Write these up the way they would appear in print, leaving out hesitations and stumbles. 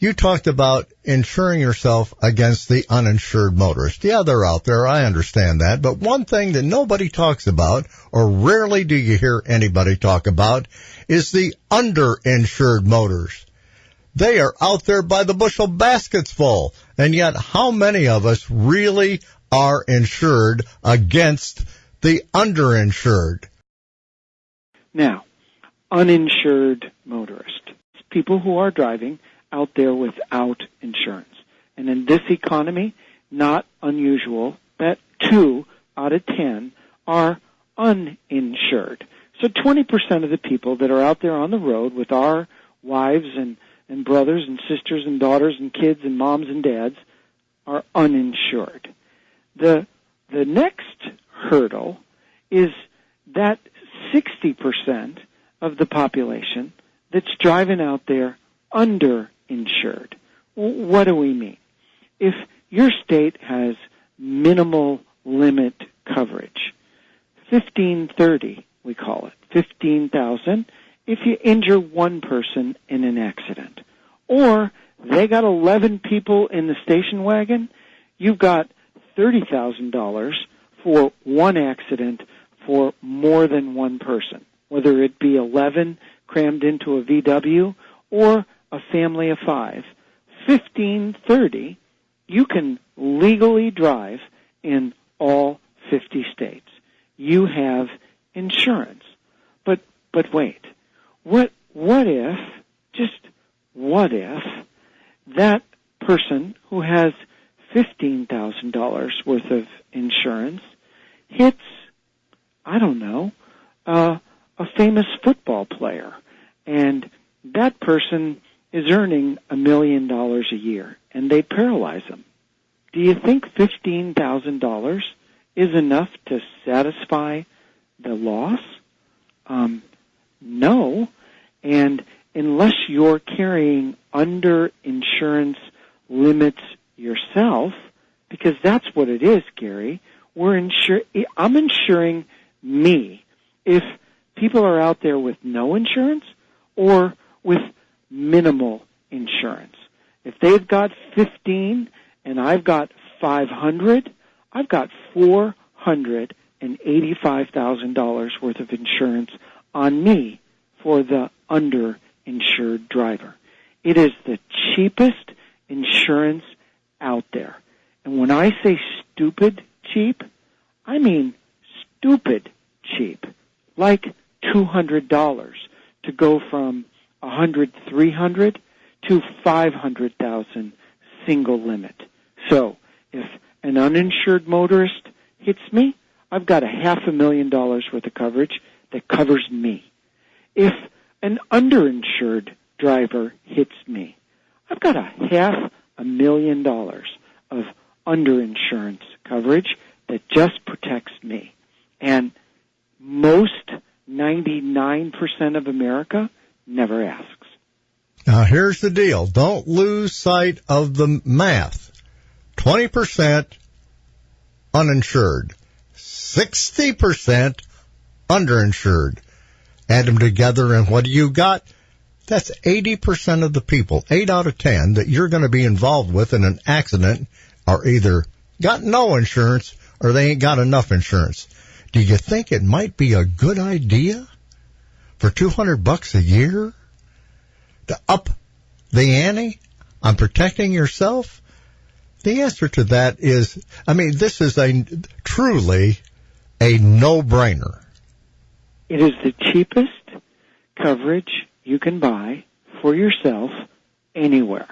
You talked about insuring yourself against the uninsured motorist. Yeah, they're out there. I understand that. But one thing that nobody talks about, or rarely do you hear anybody talk about, is the underinsured motorist. They are out there by the bushel baskets full. And yet, how many of us really are insured against the underinsured? Now, uninsured motorist. People who are driving out there without insurance. And in this economy, not unusual that 2 out of 10 are uninsured. So 20% of the people that are out there on the road with our wives and brothers and sisters and daughters and kids and moms and dads are uninsured. The next hurdle is that 60% of the population that's driving out there underinsured. What do we mean? If your state has minimal limit coverage, 1530 we call it, 15,000 if you injure one person in an accident. Or they got 11 people in the station wagon, you've got $30,000 for one accident for more than one person, whether it be 11 crammed into a VW or a family of 5. 1530, you can legally drive in all 50 states. You have insurance. But wait, what if, just what if, that person who has $15,000 worth of insurance hits, I don't know, a famous football player, and that person is earning $1 million a year, and they paralyze them? Do you think $15,000 is enough to satisfy the loss? No. And unless you're carrying under insurance limits yourself, because that's what it is, Gary, I'm insuring me. If people are out there with no insurance or with minimal insurance, if they've got 15 and I've got 500, I've got $485,000 worth of insurance on me for the underinsured driver. It is the cheapest insurance out there. And when I say stupid cheap, I mean stupid cheap, like $200 to go from 100, 300 to 500,000 single limit. So if an uninsured motorist hits me, I've got $500,000 worth of coverage that covers me. If an underinsured driver hits me, I've got $500,000 of underinsurance coverage that just protects me. And most 99% of America never asks. Now, here's the deal. Don't lose sight of the math. 20% uninsured, 60% underinsured. Add them together, and what do you got? That's 80% of the people, 8 out of 10, that you're going to be involved with in an accident are either got no insurance or they ain't got enough insurance. Do you think it might be a good idea for $200 a year to up the ante on protecting yourself? The answer to that is, this is truly a no-brainer. It is the cheapest coverage you can buy for yourself anywhere.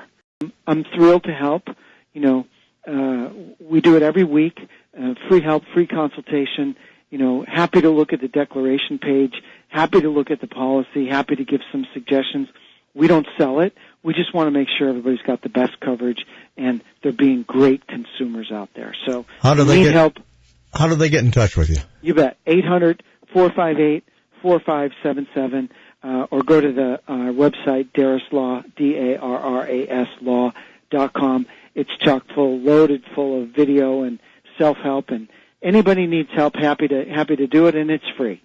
I'm thrilled to help. We do it every week. Free help, free consultation. Happy to look at the declaration page, happy to look at the policy, happy to give some suggestions. We don't sell it. We just want to make sure everybody's got the best coverage and they're being great consumers out there. So how do they help? How do they get in touch with you? You bet. 800-458-4577, or go to the website, Darras Law, DARRAS Law.com. It's chock full, loaded full of video and self-help, and anybody needs help, happy to do it, and it's free.